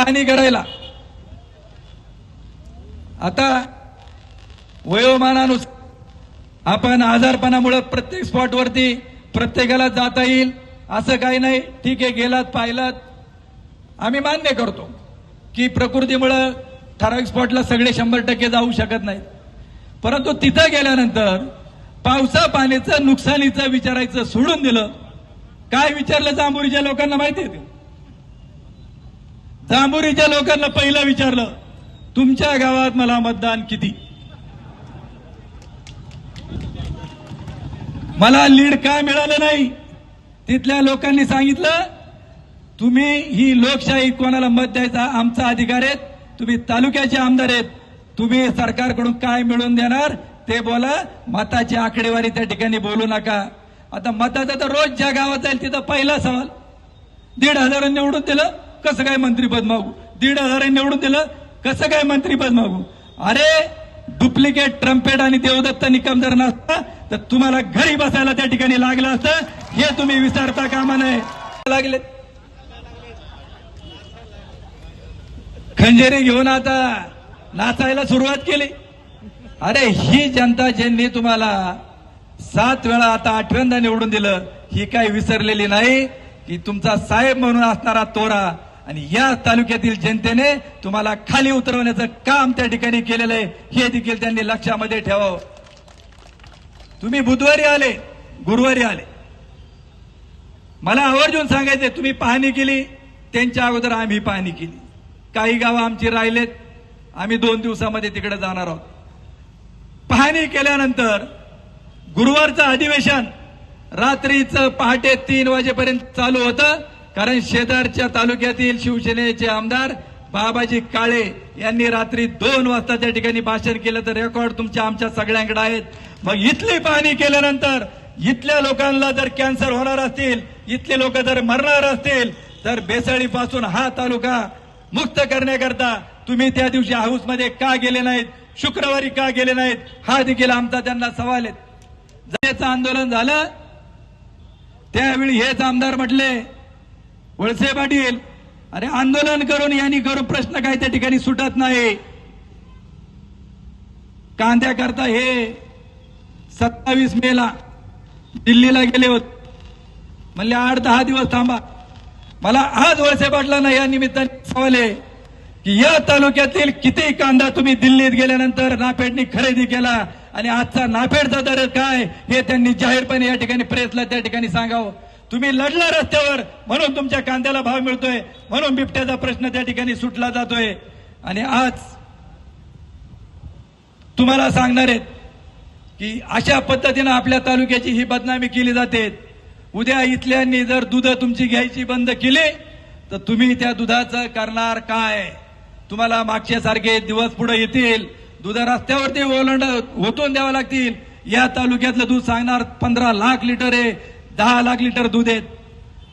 पाहणी करायला. आता वयोमानानुसार आपण आजारपणामुळे प्रत्येक स्पॉटवरती प्रत्येकाला जाता येईल असं काही नाही. ठीक आहे, गेलात पाहिलात, आम्ही मान्य करतो की प्रकृतीमुळे ठराविक स्पॉटला सगळे 100% जाऊ शकत नाहीत. परंतु तिथं गेल्यानंतर पावसा पाण्याचं नुकसानीचं विचारायचं सोडून दिलं. काय विचारलं जांभुरीच्या लोकांना माहिती आहे? जांभुरीच्या लोकांना पहिलं विचारलं, तुमच्या गावात मला मतदान किती? मला लीड का मिळालं नाही? तिथल्या लोकांनी सांगितलं, तुम्ही ही लोकशाही, कोणाला मत द्यायचा आमचा अधिकार आहे, तुम्ही तालुक्याचे आमदार आहेत, तुम्ही सरकारकडून काय मिळवून देणार ते बोला, मताची आकडेवारी त्या ठिकाणी बोलू नका. आता मताचा तर रोज ज्या गावात जाईल तिथं पहिला सवाल, 1,500 निवडून दिलं कसं काय मंत्रीपद मागू? 1,500 निवडून दिलं कसं काय मंत्रीपद मागू? अरे डुप्लिकेट ट्रम्पेट आणि देवदत्त निकम जर नसता तर तुम्हाला घरी बसायला त्या ठिकाणी लागलं असतं, हे तुम्ही विसरता कामा नये. लागले खंजेरी घेऊन आता नाचायला सुरुवात केली. अरे ही जनता ज्यांनी तुम्हाला 7 वेळा आता 8व्यांदा निवडून दिलं, ही काय विसरलेली नाही की तुमचा साहेब म्हणून असणारा तोरा आणि या तालुक्यातील जनतेने तुम्हाला खाली उतरवण्याचं काम त्या ठिकाणी केलेलं आहे, हे देखील त्यांनी लक्षामध्ये ठेवावं. तुम्ही बुधवारी आले, गुरुवारी आले, मला आवर्जून सांगायचंय, तुम्ही पाहणी केली, त्यांच्या अगोदर आम्ही पाहणी केली. काही गावं आमची राहिलेत, आम्ही 2 दिवसामध्ये तिकडे जाणार आहोत. पाहणी केल्यानंतर गुरुवारचं अधिवेशन रात्रीचं पहाटे 3 वाजेपर्यंत चालू होतं, कारण शेजारच्या तालुक्यातील शिवसेनेचे आमदार बाबाजी काळे यांनी रात्री 2 वाजता त्या ठिकाणी भाषण केलं. तर रेकॉर्ड तुमच्या आमच्या सगळ्यांकडे आहेत. मग इथली पाहणी केल्यानंतर इथल्या लोकांना जर कॅन्सर होणार असतील, इथले लोक जर मरणार असतील, तर बेसळीपासून हा तालुका मुक्त करण्याकरता तुम्ही त्या दिवशी हाऊसमध्ये का गेले नाहीत, शुक्रवारी का गेले नाहीत, हा देखील आमचा त्यांना सवाल आहे. जमेचं आंदोलन झालं त्यावेळी हेच आमदार म्हटले, वळसे पाटील, अरे आंदोलन करून यांनी करून प्रश्न काय त्या ठिकाणी सुटत नाही. कांद्याकरता हे 27 मेला दिल्लीला गेले होते, म्हणले 8-10 दिवस थांबा. मला आज वळसे पाटलांना या निमित्ताने सवाल आहे की या तालुक्यातील किती कांदा तुम्ही दिल्लीत गेल्यानंतर नाफेडनी खरेदी केला आणि आजचा नाफेडचा दर काय हे त्यांनी जाहीरपणे या ठिकाणी प्रेसला त्या ठिकाणी सांगावं. तुम्ही लढला रस्त्यावर म्हणून तुमच्या कांद्याला भाव मिळतोय, म्हणून बिबट्याचा प्रश्न त्या ठिकाणी सुटला जातोय. आणि आज तुम्हाला सांगणार आहेत की अशा पद्धतीनं आपल्या तालुक्याची ही बदनामी केली जाते. उद्या इथल्यांनी जर दूध तुमची घ्यायची बंद केली तर तुम्ही त्या दुधाचं करणार काय? तुम्हाला मागच्यासारखे दिवस पुढे येतील, दूध रस्त्यावरती ओतून द्यावं लागतील. या तालुक्यातलं दूध सांगणार 15 लाख लिटर आहे, 10 लाख लिटर दूध आहेत.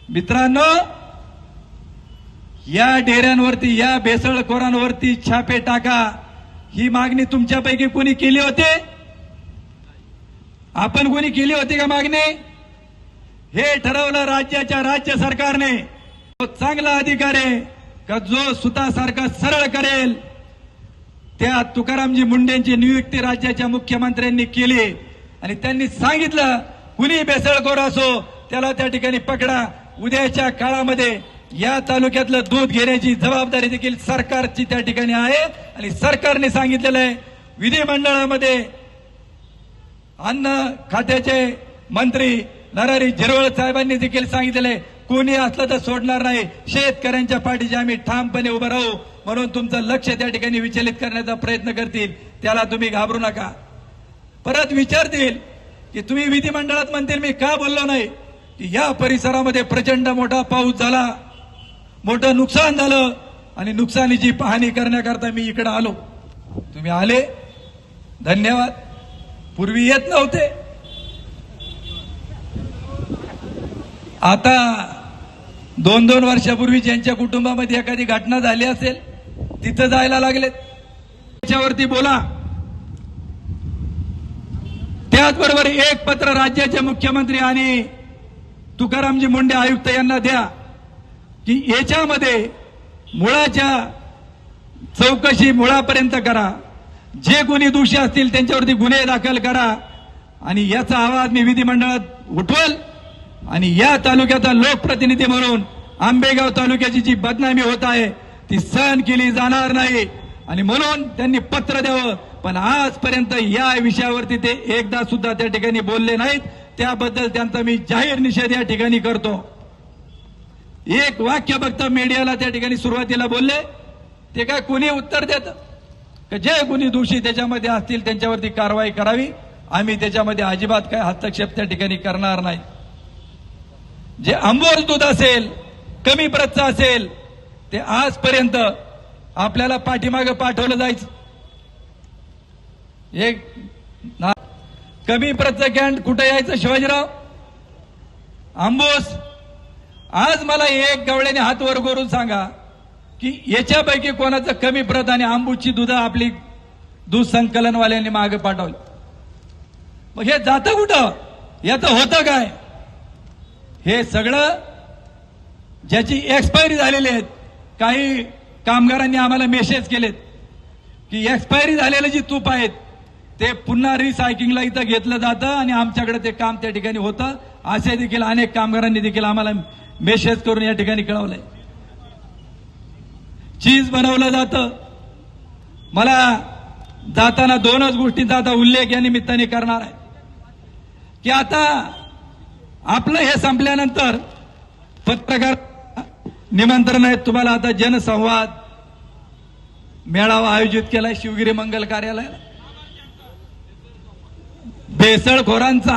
मित्रांनो, या डेऱ्यांवरती, या भेसळखोरांवरती छापे टाका. ही मागणी तुमच्यापैकी कोणी केली होती? आपण कोणी केली होती का मागणी? हे ठरवलं राज्याच्या राज्य सरकारने. तो चांगला अधिकार आहे का जो सुतासारखा सरळ करेल. त्या तुकारामजी मुंडेंची नियुक्ती राज्याच्या मुख्यमंत्र्यांनी केली आणि त्यांनी सांगितलं, कुणी बेसळखोर असो त्याला त्या ठिकाणी पकडा. उद्याच्या काळामध्ये या तालुक्यातलं दूध घेण्याची जबाबदारी देखील सरकारची त्या ठिकाणी आहे आणि सरकारने सांगितलेलं आहे. विधिमंडळामध्ये अन्न खात्याचे मंत्री नरहरी झिरवळ साहेबांनी देखील सांगितलेलं आहे, कोणी असलं तर सोडणार नाही, शेतकऱ्यांच्या पाठीशी आम्ही ठामपणे उभं राहू. म्हणून तुमचं लक्ष त्या ठिकाणी विचलित करण्याचा प्रयत्न करतील, त्याला तुम्ही घाबरू नका. परत विचारतील की तुम्ही विधिमंडळात म्हणतील मी का बोललो नाही, की या परिसरामध्ये प्रचंड मोठा पाऊस झाला, मोठं नुकसान झालं आणि नुकसानीची पाहणी करण्याकरता मी इकडे आलो. तुम्ही आले, धन्यवाद. पूर्वी येत नव्हते, आता 2-2 वर्षापूर्वी ज्यांच्या कुटुंबामध्ये एखादी घटना झाली असेल तिथं जायला लागलेत. त्याच्यावरती बोला. त्याचबरोबर एक पत्र राज्याचे मुख्यमंत्री आणि तुकारामजी मुंडे आयुक्त यांना द्या की याच्यामध्ये मुळाच्या चौकशी मुळापर्यंत करा, जे कोणी दोषी असतील त्यांच्यावरती गुन्हे दाखल करा आणि याचा आवाज मी विधिमंडळात उठवल आणि या तालुक्याचा लोकप्रतिनिधी म्हणून आंबेगाव तालुक्याची जी बदनामी होत आहे ती सहन केली जाणार नाही आणि म्हणून त्यांनी पत्र द्यावं. पण आजपर्यंत या विषयावरती ते एकदा सुद्धा त्या ठिकाणी बोलले नाहीत. त्याबद्दल त्यांचा मी जाहीर निषेध या ठिकाणी करतो. एक वाक्य फक्त मीडियाला त्या ठिकाणी सुरुवातीला बोलले, ते काय कोणी उत्तर देतं? जे कोणी दोषी त्याच्यामध्ये असतील त्यांच्यावरती कारवाई करावी. आम्ही त्याच्यामध्ये अजिबात काय हस्तक्षेप त्या ठिकाणी करणार नाही. जे आंबोज दूध असेल, कमी प्रतचं असेल, ते आजपर्यंत आपल्याला पाठीमागं पाठवलं जायचं. एक कमी प्रतचं कॅन कुठे यायचं? शिवाजीराव, आंबोस. आज मला एक गवळ्याने हात वर करून सांगा की याच्यापैकी कोणाचं कमी प्रत आणि आंबूसची दूध आपली दूध संकलनवाल्यांनी मागे पाठवली. मग हे जातं कुठं? याचं होतं काय? हे सगळं ज्याची एक्सपायरी झालेली आहेत. काही कामगारांनी आम्हाला मेसेज केलेत की एक्सपायरी झालेलं जी तूप आहेत ते पुन्हा रिसायकलिंगला इथं घेतलं जातं आणि आमच्याकडे ते काम त्या ठिकाणी होतं. असे देखील अनेक कामगारांनी देखील आम्हाला मेसेज करून या ठिकाणी कळवलंय. चीज बनवलं जातं. मला जाताना दोनच गोष्टींचा आता उल्लेख या निमित्ताने करणार आहे की आता आपलं हे संपल्यानंतर पत्रकार निमंत्रण आहेत तुम्हाला. आता जनसंवाद मेळावा आयोजित केलाय शिवगिरी मंगल कार्यालयाला. भेसळखोरांचा,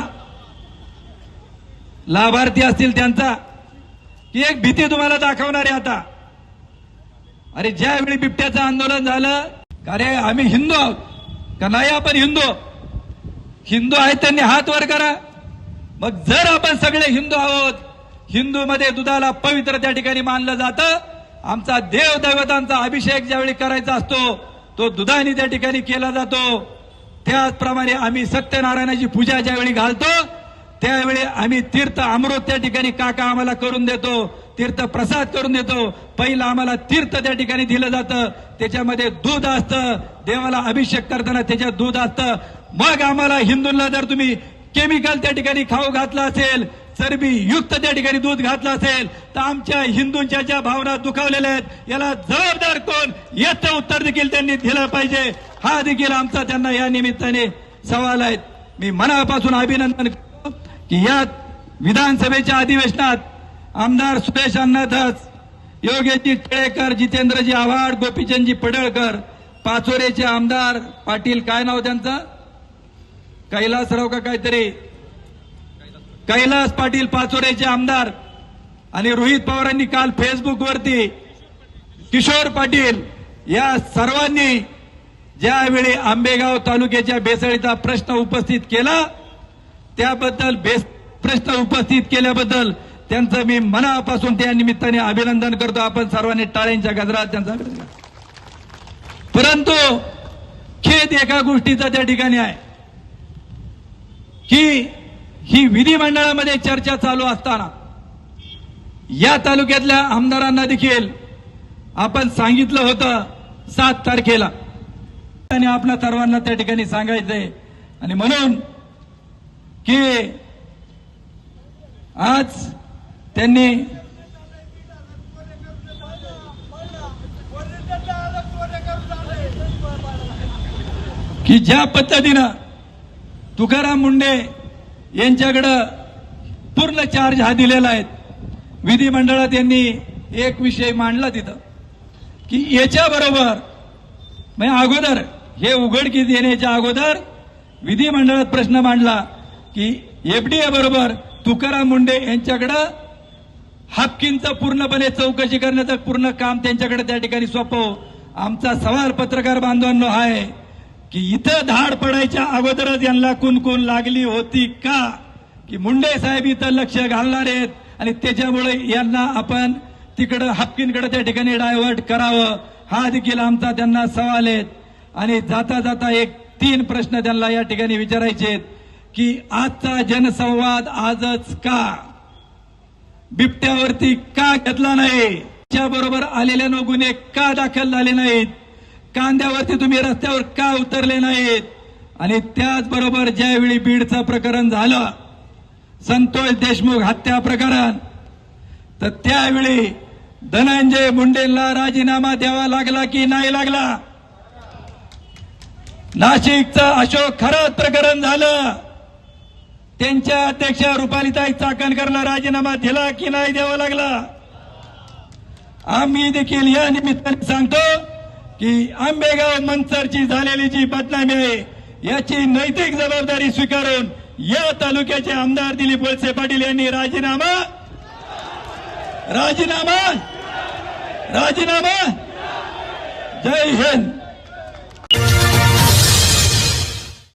लाभार्थी असतील त्यांचा, की एक भीती तुम्हाला दाखवणार आहे आता. अरे ज्यावेळी बिबट्याचं आंदोलन झालं, अरे आम्ही हिंदू आहोत का नाही? आपण हिंदू आहेत त्यांनी हात वर करा. मग जर आपण सगळे हिंदू आहोत, हिंदूमध्ये दुधाला पवित्र त्या ठिकाणी मानलं जातं. आमचा देव दैवतांचा अभिषेक ज्यावेळी करायचा असतो तो दुधाने त्या ठिकाणी केला जातो. त्याचप्रमाणे आम्ही सत्यनारायणाची पूजा ज्यावेळी घालतो त्यावेळी आम्ही तीर्थ अमृत त्या ठिकाणी काका आम्हाला करून देतो, तीर्थ प्रसाद करून देतो. पहिला आम्हाला तीर्थ त्या ठिकाणी दिलं जातं, त्याच्यामध्ये दूध असतं. देवाला अभिषेक करताना त्याच्यात दूध असतं. मग आम्हाला हिंदूंना जर तुम्ही केमिकल त्या ठिकाणी खाऊ घातला असेल, चरबी युक्त त्या ठिकाणी दूध घातलं असेल, तर आमच्या हिंदूंच्या ज्या भावना दुखावलेल्या आहेत याला जबाबदार कोण? याचं उत्तर देखील त्यांनी दिलं पाहिजे. हा देखील आमचा त्यांना या निमित्ताने सवाल आहे. मी मनापासून अभिनंदन करतो की या विधानसभेच्या अधिवेशनात आमदार सुरेश अण्णा धस, योगेशजी टिळेकर, जितेंद्रजी आव्हाड, गोपीचंदजी पडळकर, पाचोरेचे आमदार पाटील, काय नाव त्यांचं, कैलासराव का काहीतरी, कैलास पाटील पाचोरेचे आमदार, आणि रोहित पवारांनी काल फेसबुकवरती किशोर पाटील, या सर्वांनी ज्यावेळी आंबेगाव तालुक्याच्या भेसळीचा प्रश्न उपस्थित केला त्याबद्दल, प्रश्न उपस्थित केल्याबद्दल त्यांचं मी मनापासून त्या निमित्ताने अभिनंदन करतो. आपण सर्वांनी टाळ्यांच्या गजरात त्यांचा अभिनंदन. परंतु खेद एका गोष्टीचा त्या ठिकाणी आहे की ही विधिमंडळामध्ये चर्चा चालू असताना या तालुक्यातल्या आमदारांना देखील आपण सांगितलं होतं 7 तारखेला, आणि आपल्या सर्वांना त्या ठिकाणी सांगायचंय. आणि म्हणून की आज त्यांनी की ज्या पद्धतीनं तुकाराम मुंडे यांच्याकडं पूर्ण चार्ज हा दिलेला आहे, विधिमंडळात यांनी एक विषय मांडला तिथं की याच्याबरोबर म्हणजे अगोदर हे उघडकीस येण्याच्या अगोदर विधिमंडळात प्रश्न मांडला की एफडीए बरोबर तुकाराम मुंडे यांच्याकडं हापकींचं पूर्णपणे चौकशी करण्याचं पूर्ण काम त्यांच्याकडे त्या ठिकाणी सोपव. आमचा सवाल पत्रकार बांधवांनो आहे की इथं धाड पडायच्या अगोदरच यांना कुणकुण लागली होती का की मुंडे साहेब इथं लक्ष घालणार आहेत आणि त्याच्यामुळे यांना आपण तिकडं हापकींकडे त्या ठिकाणी डायव्हर्ट करावं, हा देखील आमचा त्यांना सवाल आहे. आणि जाता जाता एक 3 प्रश्न त्यांना या ठिकाणी विचारायचे आहेत की आजचा जनसंवाद आजच का बिबट्यावरती का घेतला नाही? तुमच्या बरोबर आलेल्या गुन्हे का दाखल झाले नाहीत, कांद्यावरती तुम्ही रस्त्यावर का उतरले नाहीत? आणि त्याचबरोबर ज्यावेळी बीडचं प्रकरण झालं, संतोष देशमुख हत्या प्रकरण, तर त्यावेळी धनंजय मुंडेंना राजीनामा द्यावा लागला की नाही लागला? नाशिकचं अशोक खरात प्रकरण झालं, त्यांच्या अध्यक्षा रुपालीताई चाकणकरला राजीनामा दिला की नाही द्यावा लागला? आम्ही देखील या निमित्ताने सांगतो की आंबेगाव मंचरची झालेली जी बदनामी आहे याची नैतिक जबाबदारी स्वीकारून या तालुक्याचे आमदार दिलीप वळसे पाटील यांनी राजीनामा जय हिंद.